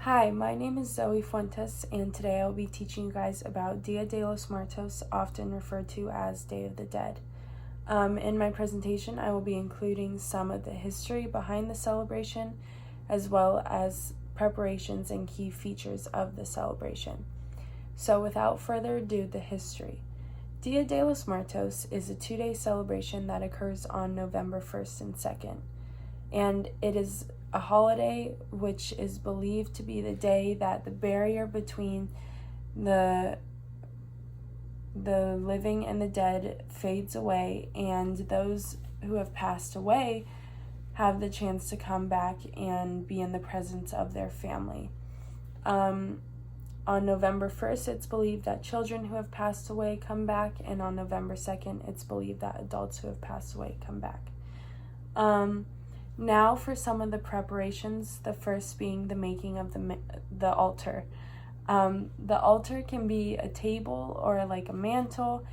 Hi, my name is Zoe Fuentes, and today I'll be teaching you guys about Dia de los Muertos, often referred to as Day of the Dead. In my presentation, I will be including some of the history behind the celebration, as well as preparations and key features of the celebration. So without further ado, the history. Dia de los Muertos is a 2-day celebration that occurs on November 1st and 2nd, and it is a holiday which is believed to be the day that the barrier between the living and the dead fades away, and those who have passed away have the chance to come back and be in the presence of their family. On November 1st, it's believed that children who have passed away come back, and on November 2nd, it's believed that adults who have passed away come back. Now for some of the preparations, the first being the making of the altar. The altar can be a table or like a mantle,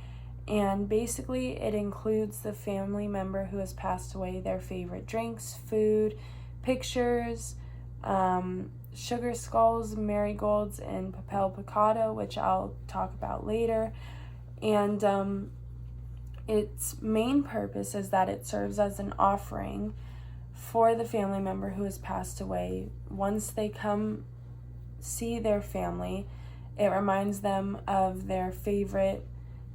and basically it includes the family member who has passed away, their favorite drinks, food, pictures, sugar skulls, marigolds, and papel picado, which I'll talk about later. And its main purpose is that it serves as an offering for the family member who has passed away. Once they come see their family, it reminds them of their favorite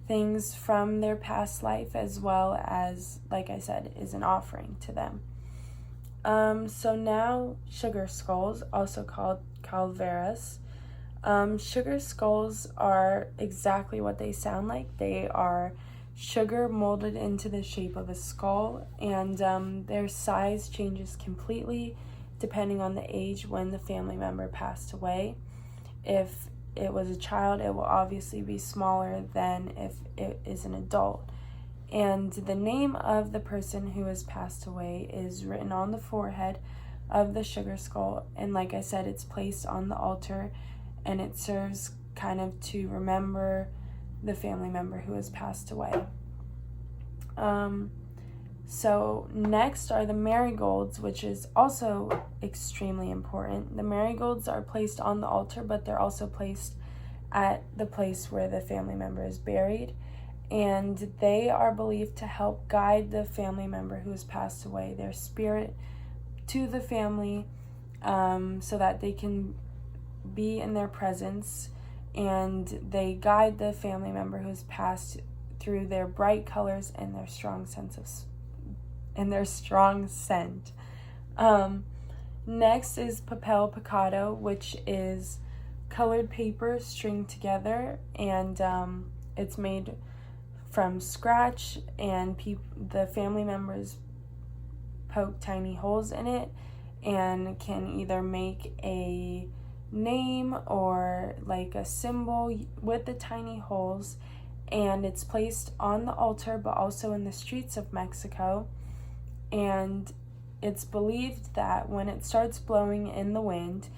things from their past life, as well as, like I said, is an offering to them. So now, sugar skulls, also called calaveras. Sugar skulls are exactly what they sound like. They are sugar molded into the shape of a skull, and their size changes completely depending on the age when the family member passed away. If it was a child, it will obviously be smaller than if it is an adult. And the name of the person who has passed away is written on the forehead of the sugar skull, and like I said, it's placed on the altar, and it serves kind of to remember the family member who has passed away. So next are the marigolds, which is also extremely important. The marigolds are placed on the altar, but they're also placed at the place where the family member is buried, and they are believed to help guide the family member who has passed away, their spirit, to the family, so that they can be in their presence, and they guide the family member who has passed through their bright colors and their strong scent. Next is papel picado, which is colored paper stringed together, and it's made from scratch, and the family members poke tiny holes in it and can either make a name or like a symbol with the tiny holes, and it's placed on the altar but also in the streets of Mexico. And it's believed that when it starts blowing in the wind,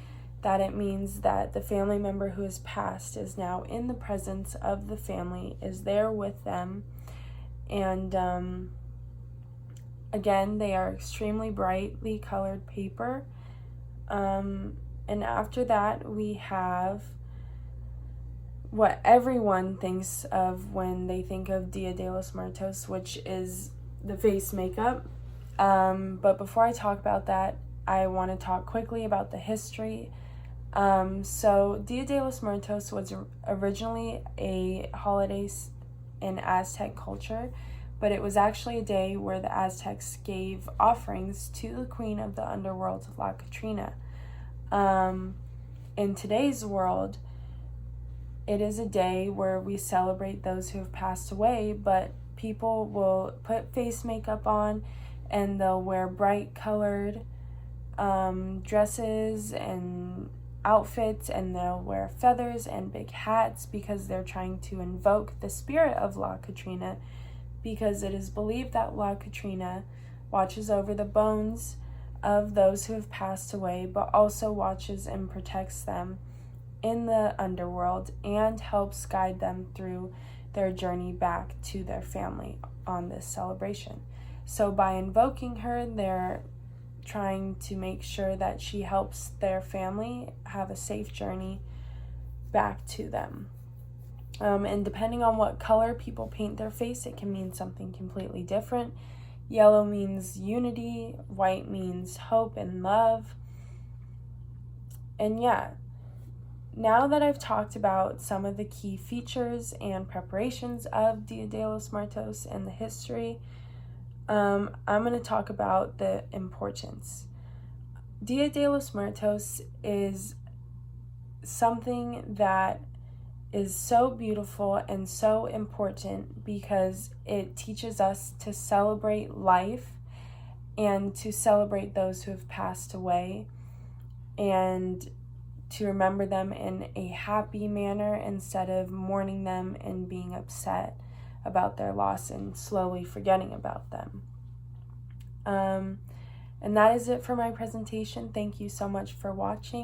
that it means that the family member who has passed is now in the presence of the family, is there with them. And again, they are extremely brightly colored paper. And after that, we have what everyone thinks of when they think of Dia de los Muertos, which is the face makeup. But before I talk about that, I want to talk quickly about the history. So Dia de los Muertos was originally a holiday in Aztec culture, but it was actually a day where the Aztecs gave offerings to the queen of the underworld, La Catrina. In today's world, it is a day where we celebrate those who have passed away, but people will put face makeup on, and they'll wear bright colored dresses and outfits, and they'll wear feathers and big hats because they're trying to invoke the spirit of La Catrina, because it is believed that La Catrina watches over the bones of those who have passed away, but also watches and protects them in the underworld and helps guide them through their journey back to their family on this celebration. So by invoking her, they're trying to make sure that she helps their family have a safe journey back to them. And depending on what color people paint their face, it can mean something completely different. Yellow means unity, white means hope and love. And yeah, now that I've talked about some of the key features and preparations of Dia de los Muertos and the history, I'm going to talk about the importance. Dia de los Muertos is something that is so beautiful and so important because it teaches us to celebrate life and to celebrate those who have passed away and to remember them in a happy manner instead of mourning them and being upset about their loss and slowly forgetting about them. And that is it for my presentation. Thank you so much for watching.